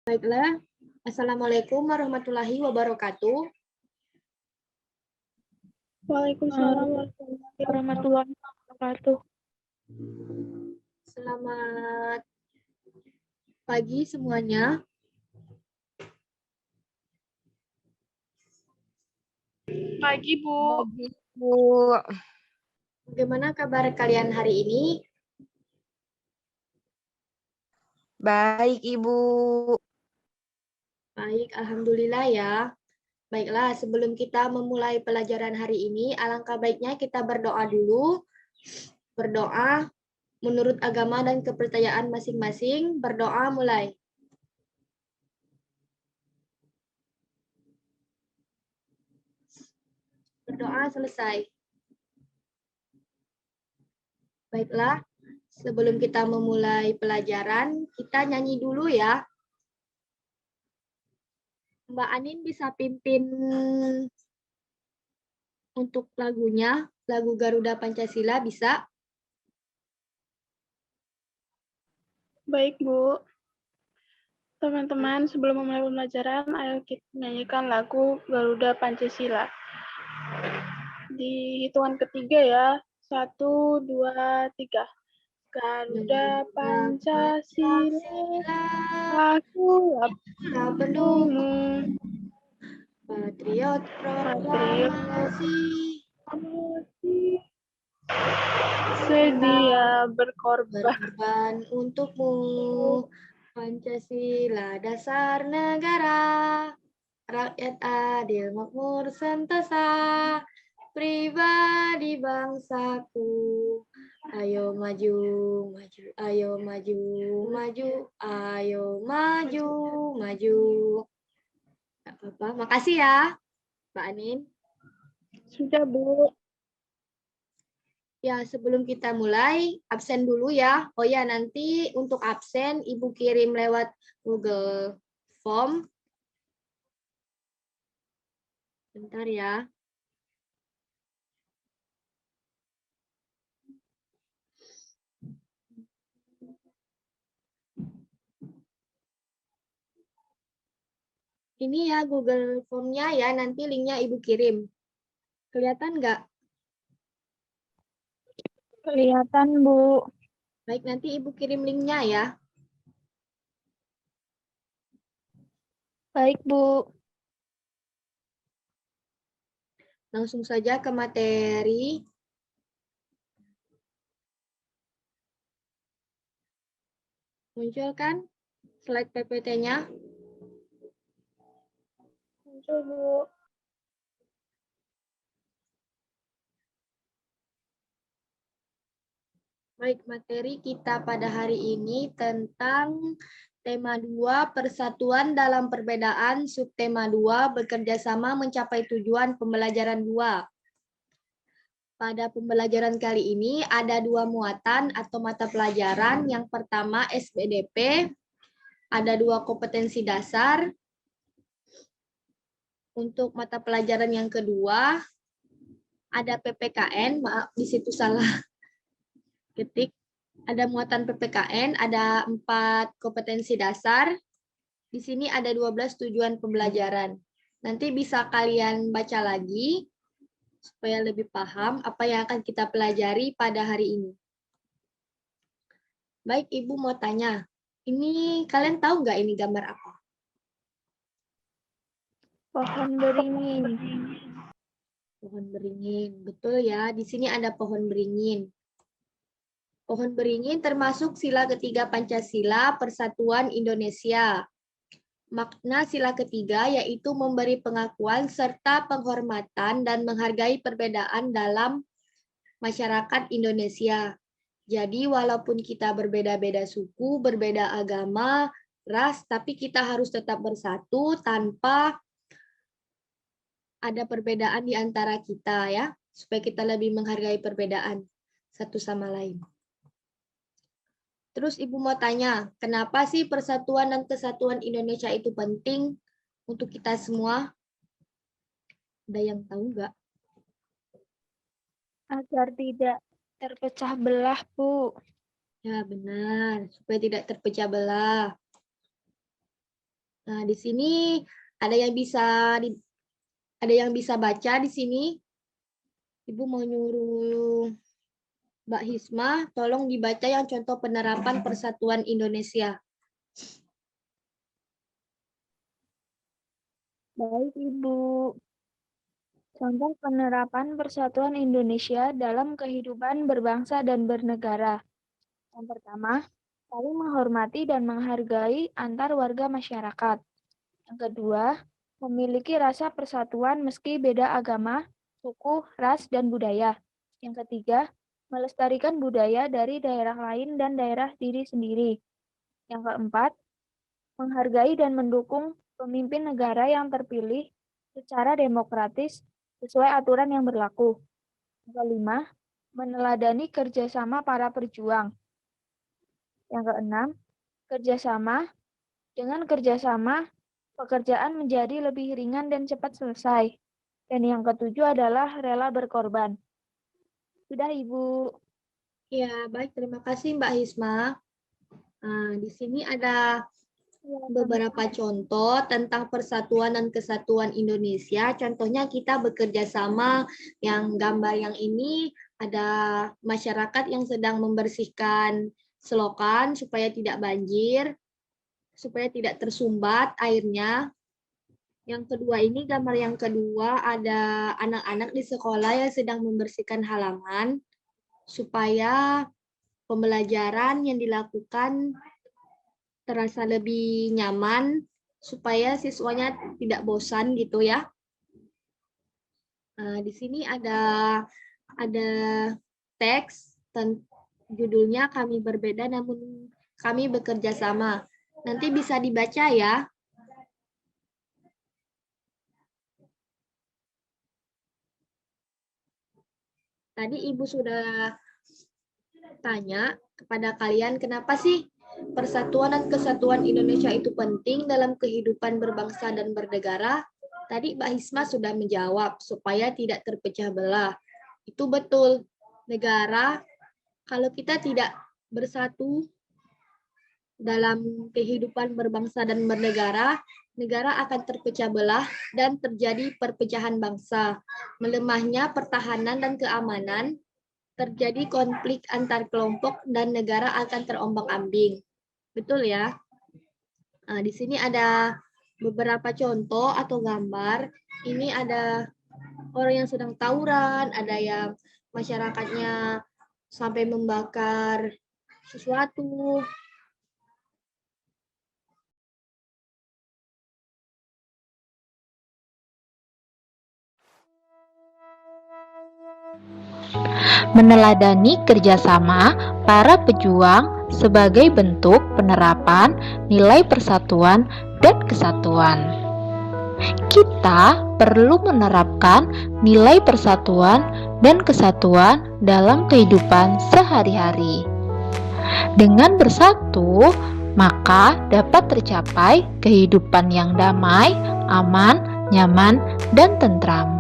Baiklah, Assalamualaikum warahmatullahi wabarakatuh. Waalaikumsalam warahmatullahi wabarakatuh. Selamat pagi semuanya. Pagi, Bu. Bu. Bagaimana kabar kalian hari ini? Baik, Ibu. Baik, alhamdulillah ya. Baiklah, sebelum kita memulai pelajaran hari ini, alangkah baiknya kita berdoa dulu. Berdoa menurut agama dan kepercayaan masing-masing. Berdoa mulai. Berdoa selesai. Baiklah, sebelum kita memulai pelajaran, kita nyanyi dulu ya. Mbak Anin bisa pimpin untuk lagunya, lagu Garuda Pancasila bisa? Baik, Bu. Teman-teman, sebelum memulai pembelajaran, ayo kita nyanyikan lagu Garuda Pancasila. Di hitungan ketiga ya. 1, 2, 3. Garuda Pancasila, aku pendukung, Patriot proklamasi, sedia berkorban. berkorban untukmu. Pancasila dasar negara, rakyat adil makmur sentosa, pribadi bangsaku. Ayo maju, maju, ayo maju, maju, ayo maju, maju. Gak apa-apa, makasih ya, Mbak Anin. Sudah, Bu. Ya, sebelum kita mulai, absen dulu ya. Oh ya, nanti untuk absen, Ibu kirim lewat Google Form. Bentar ya. Ini ya Google Form-nya ya, nanti linknya Ibu kirim. Kelihatan nggak? Kelihatan, Bu. Baik, nanti Ibu kirim linknya ya. Baik, Bu. Langsung saja ke materi. Muncul kan slide PPT-nya? Muncul, Bu. Baik, materi kita pada hari ini tentang tema 2, persatuan dalam perbedaan, subtema 2, bekerja sama mencapai tujuan pembelajaran 2. Pada pembelajaran kali ini ada 2 muatan atau mata pelajaran. Yang pertama SBDP, ada 2 kompetensi dasar. Untuk mata pelajaran yang kedua ada PPKN, maaf di situ salah ketik. Ada muatan PPKN, ada 4 kompetensi dasar. Di sini ada 12 tujuan pembelajaran. Nanti bisa kalian baca lagi supaya lebih paham apa yang akan kita pelajari pada hari ini. Baik, Ibu mau tanya. Ini kalian tahu nggak ini gambar apa? Pohon beringin. Pohon beringin. Betul ya, di sini ada pohon beringin. Pohon beringin termasuk sila ketiga Pancasila Persatuan Indonesia. Makna sila ketiga yaitu memberi pengakuan serta penghormatan dan menghargai perbedaan dalam masyarakat Indonesia. Jadi walaupun kita berbeda-beda suku, berbeda agama, ras, tapi kita harus tetap bersatu tanpa ada perbedaan di antara kita ya, supaya kita lebih menghargai perbedaan satu sama lain. Terus Ibu mau tanya, kenapa sih persatuan dan kesatuan Indonesia itu penting untuk kita semua? Ada yang tahu nggak? Agar tidak terpecah belah, Bu. Ya benar, supaya tidak terpecah belah. Nah, di sini ada yang bisa baca di sini. Ibu mau nyuruh Mbak Hisma, tolong dibaca yang contoh penerapan Persatuan Indonesia. Baik, Ibu. Contoh penerapan Persatuan Indonesia dalam kehidupan berbangsa dan bernegara. Yang pertama, saling menghormati dan menghargai antar warga masyarakat. Yang kedua, memiliki rasa persatuan meski beda agama, suku, ras, dan budaya. Yang ketiga, melestarikan budaya dari daerah lain dan daerah diri sendiri. Yang keempat, menghargai dan mendukung pemimpin negara yang terpilih secara demokratis sesuai aturan yang berlaku. Yang kelima, meneladani kerjasama para pejuang. Yang keenam, dengan kerjasama, pekerjaan menjadi lebih ringan dan cepat selesai. Dan yang ketujuh adalah rela berkorban. Sudah, Ibu. Ya, baik. Terima kasih Mbak Hisma. Nah, di sini ada beberapa contoh tentang persatuan dan kesatuan Indonesia. Contohnya kita bekerja sama, yang gambar yang ini ada masyarakat yang sedang membersihkan selokan supaya tidak banjir, supaya tidak tersumbat airnya. Yang kedua ini, gambar yang kedua ada anak-anak di sekolah yang sedang membersihkan halaman supaya pembelajaran yang dilakukan terasa lebih nyaman, supaya siswanya tidak bosan gitu ya. Nah, di sini ada teks, judulnya Kami Berbeda Namun Kami Bekerja Sama. Nanti bisa dibaca ya. Tadi Ibu sudah tanya kepada kalian, kenapa sih persatuan dan kesatuan Indonesia itu penting dalam kehidupan berbangsa dan bernegara? Tadi Mbak Hisma sudah menjawab, supaya tidak terpecah belah. Itu betul. Negara, kalau kita tidak bersatu dalam kehidupan berbangsa dan bernegara, negara akan terpecah belah dan terjadi perpecahan bangsa. Melemahnya pertahanan dan keamanan, terjadi konflik antar kelompok, dan negara akan terombang-ambing. Betul ya? Nah, di sini ada beberapa contoh atau gambar. Ini ada orang yang sedang tawuran, ada yang masyarakatnya sampai membakar sesuatu. Meneladani kerjasama para pejuang sebagai bentuk penerapan nilai persatuan dan kesatuan. Kita perlu menerapkan nilai persatuan dan kesatuan dalam kehidupan sehari-hari. Dengan bersatu, maka dapat tercapai kehidupan yang damai, aman, nyaman, dan tentram.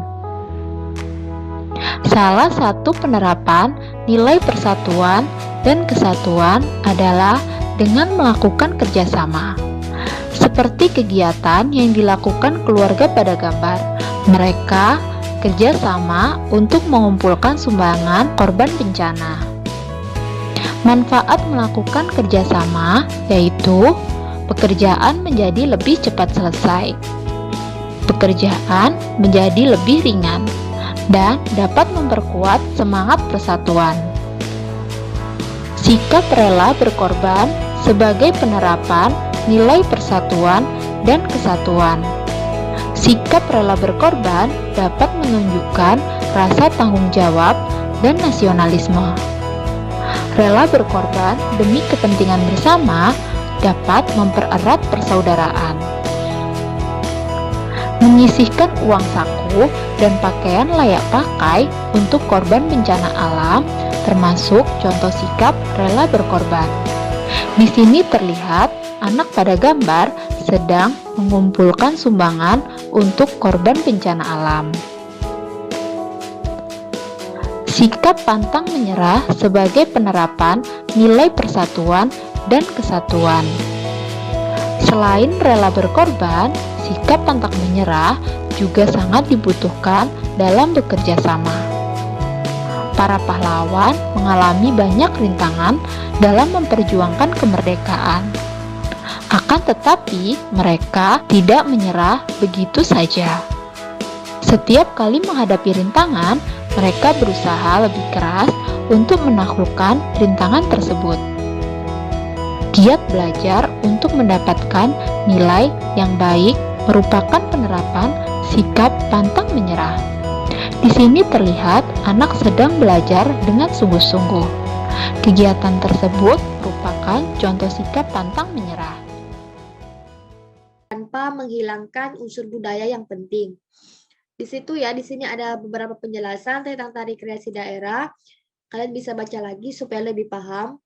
Salah satu penerapan nilai persatuan dan kesatuan adalah dengan melakukan kerjasama. Seperti kegiatan yang dilakukan keluarga pada gambar. Mereka kerjasama untuk mengumpulkan sumbangan korban bencana. Manfaat melakukan kerjasama yaitu pekerjaan menjadi lebih cepat selesai, pekerjaan menjadi lebih ringan, dan dapat memperkuat semangat persatuan. Sikap rela berkorban sebagai penerapan nilai persatuan dan kesatuan. Sikap rela berkorban dapat menunjukkan rasa tanggung jawab dan nasionalisme. Rela berkorban demi kepentingan bersama dapat mempererat persaudaraan. Menyisihkan uang saku dan pakaian layak pakai untuk korban bencana alam termasuk contoh sikap rela berkorban. Di sini terlihat anak pada gambar sedang mengumpulkan sumbangan untuk korban bencana alam. Sikap pantang menyerah sebagai penerapan nilai persatuan dan kesatuan. Selain rela berkorban, sikap pantang menyerah juga sangat dibutuhkan dalam bekerja sama. Para pahlawan mengalami banyak rintangan dalam memperjuangkan kemerdekaan. Akan tetapi, mereka tidak menyerah begitu saja. Setiap kali menghadapi rintangan, mereka berusaha lebih keras untuk menaklukkan rintangan tersebut. Giat belajar untuk mendapatkan nilai yang baik merupakan penerapan sikap pantang menyerah. Di sini terlihat anak sedang belajar dengan sungguh-sungguh. Kegiatan tersebut merupakan contoh sikap pantang menyerah. Tanpa menghilangkan unsur budaya yang penting. Di situ ya, di sini ada beberapa penjelasan tentang tari kreasi daerah. Kalian bisa baca lagi supaya lebih paham.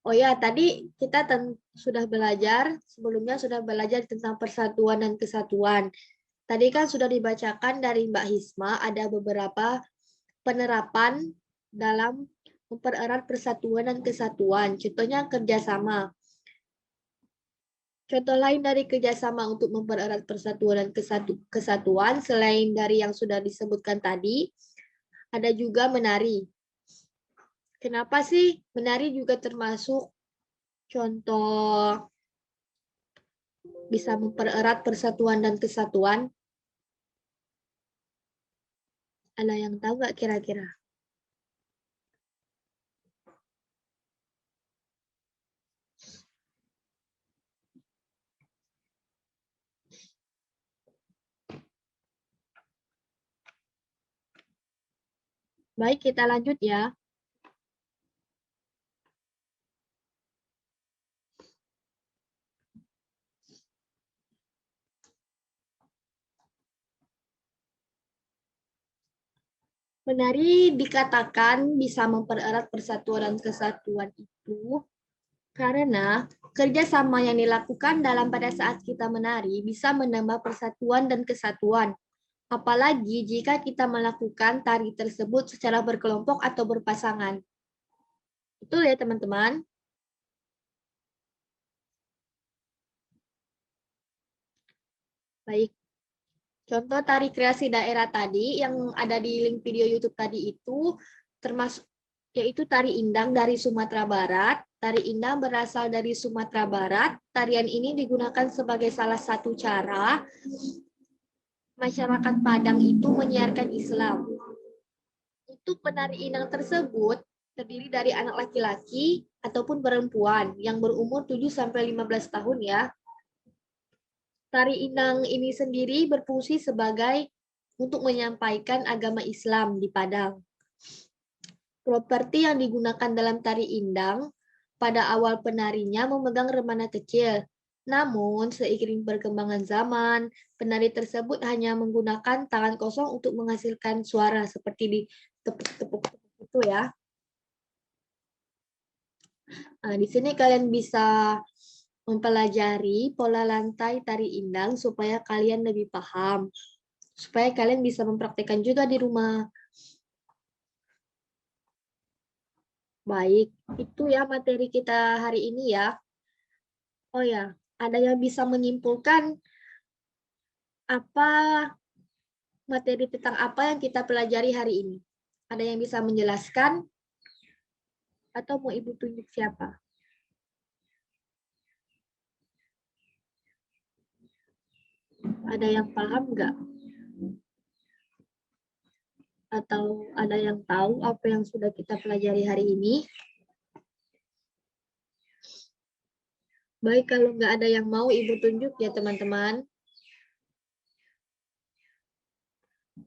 Oh ya, tadi kita sudah belajar, sebelumnya sudah belajar tentang persatuan dan kesatuan. Tadi kan sudah dibacakan dari Mbak Hisma, ada beberapa penerapan dalam mempererat persatuan dan kesatuan. Contohnya kerjasama. Contoh lain dari kerjasama untuk mempererat persatuan dan kesatuan, selain dari yang sudah disebutkan tadi, ada juga menari. Kenapa sih menari juga termasuk contoh bisa mempererat persatuan dan kesatuan? Ada yang tahu nggak kira-kira? Baik, kita lanjut ya. Menari dikatakan bisa mempererat persatuan dan kesatuan itu karena kerjasama yang dilakukan pada saat kita menari bisa menambah persatuan dan kesatuan. Apalagi jika kita melakukan tari tersebut secara berkelompok atau berpasangan. Betul ya teman-teman? Baik. Contoh tari kreasi daerah tadi yang ada di link video YouTube tadi itu termasuk yaitu tari indang dari Sumatera Barat. Tari indang berasal dari Sumatera Barat. Tarian ini digunakan sebagai salah satu cara masyarakat Padang itu menyiarkan Islam. Untuk penari indang tersebut terdiri dari anak laki-laki ataupun perempuan yang berumur 7-15 tahun ya. Tari indang ini sendiri berfungsi sebagai untuk menyampaikan agama Islam di Padang. Properti yang digunakan dalam tari indang pada awal penarinya memegang remana kecil. Namun, seiring perkembangan zaman, penari tersebut hanya menggunakan tangan kosong untuk menghasilkan suara seperti di tepuk-tepuk itu ya. Nah, di sini kalian bisa mempelajari pola lantai tari indang supaya kalian lebih paham. Supaya kalian bisa mempraktikkan juga di rumah. Baik, itu ya materi kita hari ini ya. Oh ya, ada yang bisa menyimpulkan apa materi tentang apa yang kita pelajari hari ini? Ada yang bisa menjelaskan? Atau mau Ibu tunjuk siapa? Ada yang paham nggak? Atau ada yang tahu apa yang sudah kita pelajari hari ini? Baik, kalau nggak ada yang mau Ibu tunjuk ya teman-teman.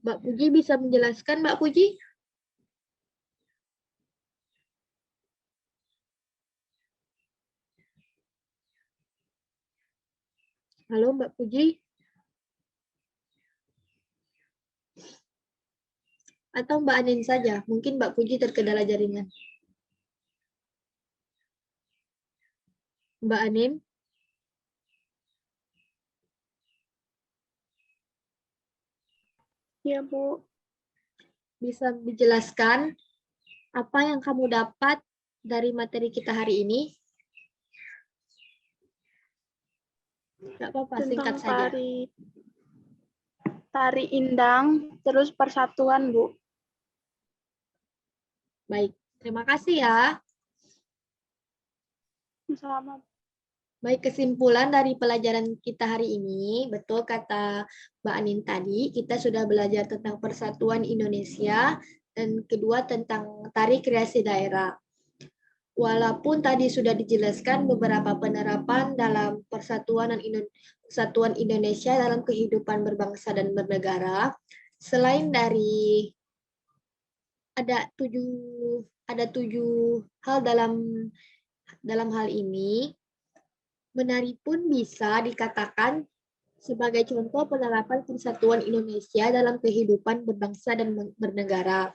Mbak Puji bisa menjelaskan, Mbak Puji? Halo Mbak Puji? Atau Mbak Anin saja? Mungkin Mbak Puji terkendala jaringan. Mbak Anin? Ya, Bu. Bisa dijelaskan apa yang kamu dapat dari materi kita hari ini? Nggak apa-apa, tentang singkat saja. tari indang, terus persatuan, Bu. Baik, terima kasih ya. Selamat. Baik, kesimpulan dari pelajaran kita hari ini, betul kata Mbak Anin tadi, kita sudah belajar tentang persatuan Indonesia, dan kedua tentang tari kreasi daerah. Walaupun tadi sudah dijelaskan beberapa penerapan dalam persatuan Indonesia dalam kehidupan berbangsa dan bernegara, selain dari ada tujuh hal dalam hal ini, menari pun bisa dikatakan sebagai contoh penerapan persatuan Indonesia dalam kehidupan berbangsa dan bernegara.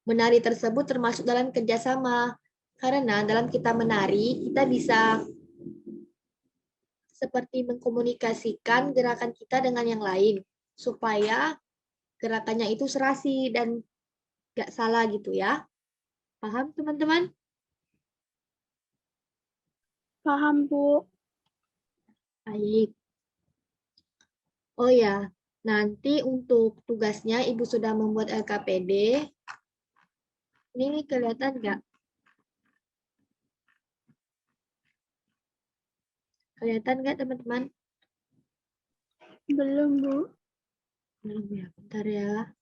Menari tersebut termasuk dalam kerjasama, karena dalam kita menari, kita bisa seperti mengkomunikasikan gerakan kita dengan yang lain, supaya gerakannya itu serasi dan nggak salah gitu ya. Paham teman-teman? Paham, Bu. Baik. Oh ya, nanti untuk tugasnya Ibu sudah membuat LKPD. Ini kelihatan nggak? Kelihatan nggak teman-teman? Belum, Bu. Belum ya, bentar ya.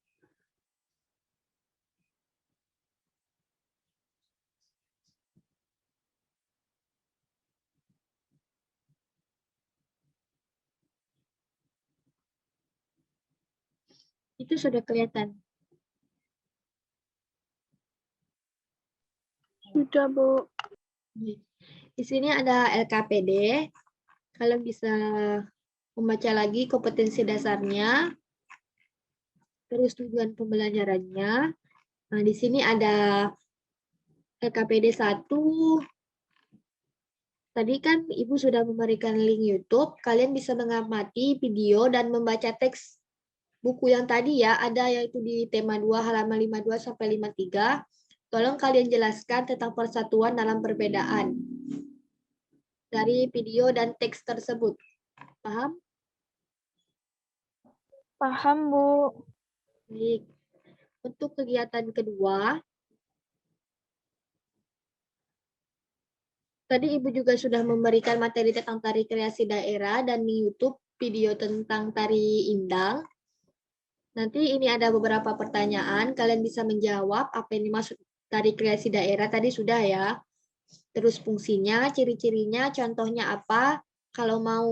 Itu sudah kelihatan. Sudah, Bu. Di sini ada LKPD. Kalian bisa membaca lagi kompetensi dasarnya, terus tujuan pembelajarannya. Nah, di sini ada LKPD 1. Tadi kan Ibu sudah memberikan link YouTube. Kalian bisa mengamati video dan membaca teks buku yang tadi ya, ada yaitu di tema 2 halaman 52 sampai 53. Tolong kalian jelaskan tentang persatuan dalam perbedaan dari video dan teks tersebut. Paham? Paham, Bu. Baik. Untuk kegiatan kedua, tadi Ibu juga sudah memberikan materi tentang tari kreasi daerah dan di YouTube video tentang tari indang. Nanti ini ada beberapa pertanyaan, kalian bisa menjawab apa yang dimaksud tari kreasi daerah tadi sudah ya. Terus fungsinya, ciri-cirinya, contohnya apa. Kalau mau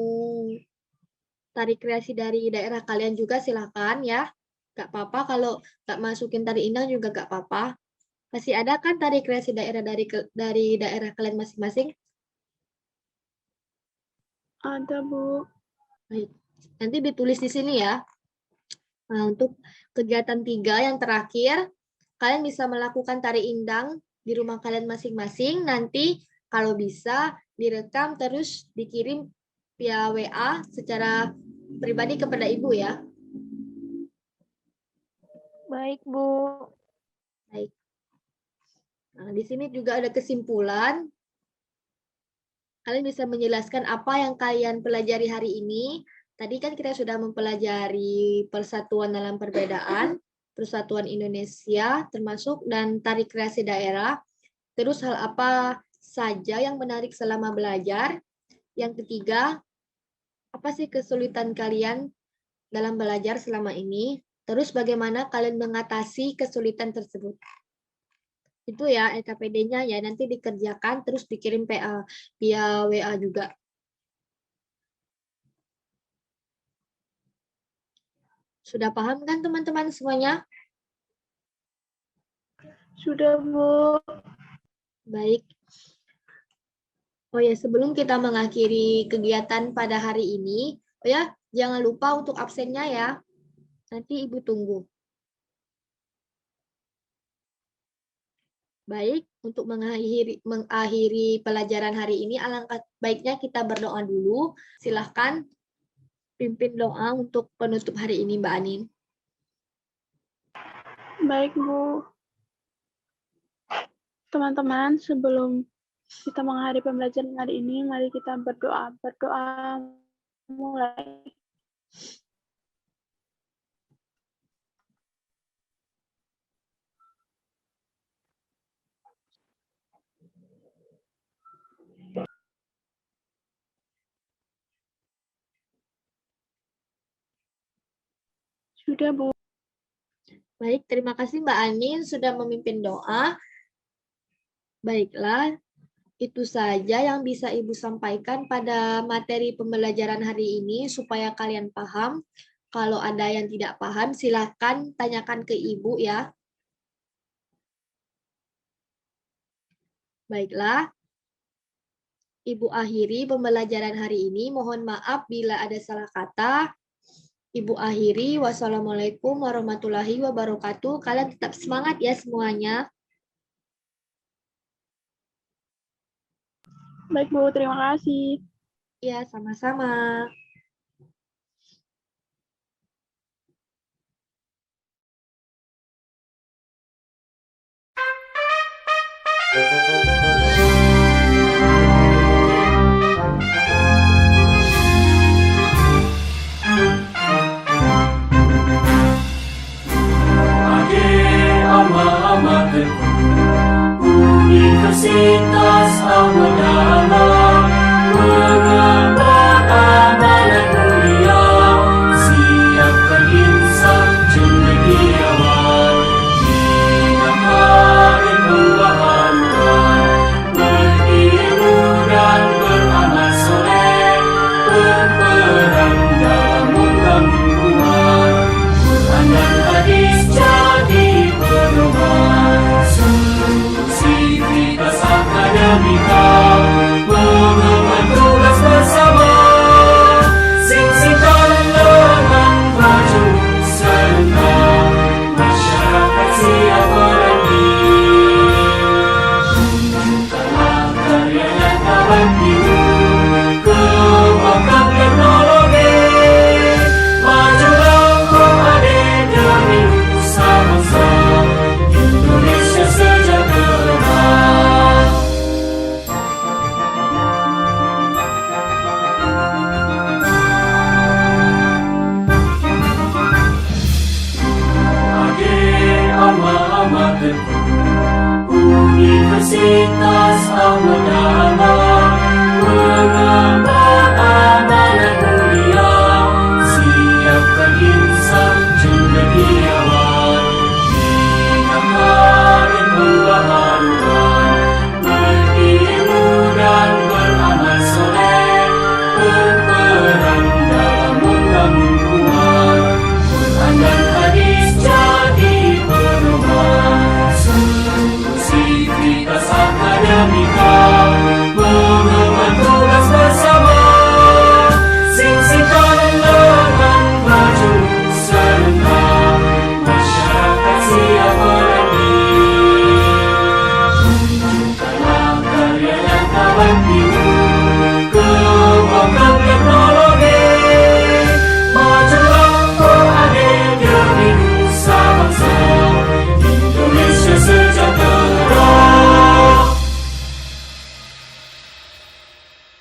tari kreasi dari daerah kalian juga silakan ya. Gak apa-apa kalau gak masukin tari indang juga gak apa-apa. Masih ada kan tari kreasi daerah dari daerah kalian masing-masing? Ada, Bu. Baik. Nanti ditulis di sini ya. Nah, untuk kegiatan 3 yang terakhir, kalian bisa melakukan tari indang di rumah kalian masing-masing. Nanti kalau bisa direkam terus dikirim via WA secara pribadi kepada Ibu ya. Baik, Bu. Baik. Nah, di sini juga ada kesimpulan. Kalian bisa menjelaskan apa yang kalian pelajari hari ini. Tadi kan kita sudah mempelajari persatuan dalam perbedaan, persatuan Indonesia termasuk, dan tari kreasi daerah. Terus hal apa saja yang menarik selama belajar? Yang ketiga, apa sih kesulitan kalian dalam belajar selama ini? Terus bagaimana kalian mengatasi kesulitan tersebut? Itu ya LKPD-nya ya, nanti dikerjakan terus dikirim via WA juga. Sudah paham kan teman-teman semuanya? Sudah, Bu. Baik. Oh ya, sebelum kita mengakhiri kegiatan pada hari ini, oh ya, jangan lupa untuk absennya ya. Nanti Ibu tunggu. Baik, untuk mengakhiri pelajaran hari ini, alangkah baiknya kita berdoa dulu. Silahkan pimpin doa untuk penutup hari ini, Mbak Anin. Baik, Bu. Teman-teman, sebelum kita mengakhiri pembelajaran hari ini. Mari kita berdoa. Berdoa mulai. Sudah, Bu. Baik, terima kasih Mbak Anin sudah memimpin doa. Baiklah, itu saja yang bisa Ibu sampaikan pada materi pembelajaran hari ini supaya kalian paham. Kalau ada yang tidak paham, silakan tanyakan ke Ibu ya. Baiklah, Ibu akhiri pembelajaran hari ini. Mohon maaf bila ada salah kata. Ibu akhiri, wassalamualaikum warahmatullahi wabarakatuh. Kalian tetap semangat ya semuanya. Baik, Bu. Terima kasih. Ya, sama-sama. Universitas Ahmad Dahlan mengemban amanat mulia, siapkan insan cendekiawan, jinakain pembaharuan, berilmu dan beramal soleh, berperan dalam membangun umat, Quran dan hadis jadi pedoman. Sivitas Akademika